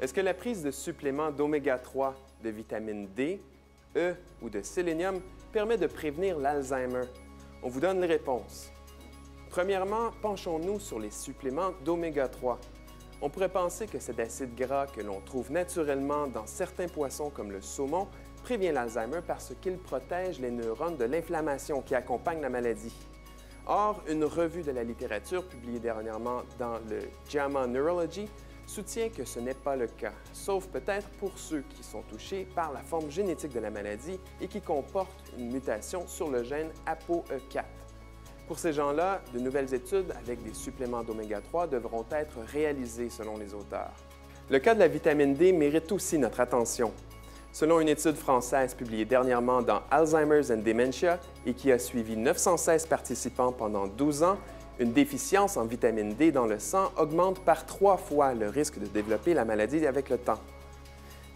Est-ce que la prise de suppléments d'oméga 3, de vitamine D, E ou de sélénium permet de prévenir l'Alzheimer? On vous donne les réponses. Premièrement, penchons-nous sur les suppléments d'oméga 3. On pourrait penser que cet acide gras que l'on trouve naturellement dans certains poissons comme le saumon prévient l'Alzheimer parce qu'il protège les neurones de l'inflammation qui accompagne la maladie. Or, une revue de la littérature publiée dernièrement dans le JAMA Neurology soutient que ce n'est pas le cas, sauf peut-être pour ceux qui sont touchés par la forme génétique de la maladie et qui comportent une mutation sur le gène ApoE4. Pour ces gens-là, de nouvelles études avec des suppléments d'oméga 3 devront être réalisées selon les auteurs. Le cas de la vitamine D mérite aussi notre attention. Selon une étude française publiée dernièrement dans Alzheimer's and Dementia et qui a suivi 916 participants pendant 12 ans, une déficience en vitamine D dans le sang augmente par 3 fois le risque de développer la maladie avec le temps.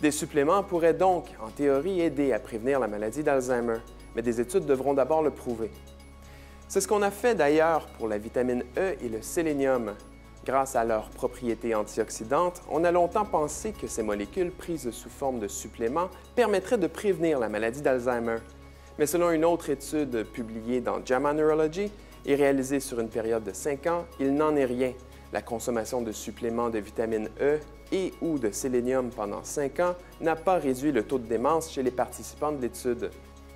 Des suppléments pourraient donc, en théorie, aider à prévenir la maladie d'Alzheimer, mais des études devront d'abord le prouver. C'est ce qu'on a fait d'ailleurs pour la vitamine E et le sélénium. Grâce à leurs propriétés antioxydantes, on a longtemps pensé que ces molécules prises sous forme de suppléments permettraient de prévenir la maladie d'Alzheimer. Mais selon une autre étude publiée dans JAMA Neurology et réalisée sur une période de 5 ans, il n'en est rien. La consommation de suppléments de vitamine E et ou de sélénium pendant 5 ans n'a pas réduit le taux de démence chez les participants de l'étude.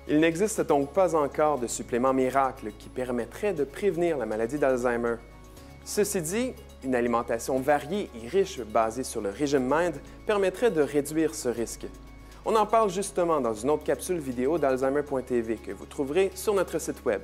Il n'existe donc pas encore de supplément miracle qui permettrait de prévenir la maladie d'Alzheimer. Ceci dit, une alimentation variée et riche basée sur le régime MIND permettrait de réduire ce risque. On en parle justement dans une autre capsule vidéo d'Alzheimer.tv que vous trouverez sur notre site Web.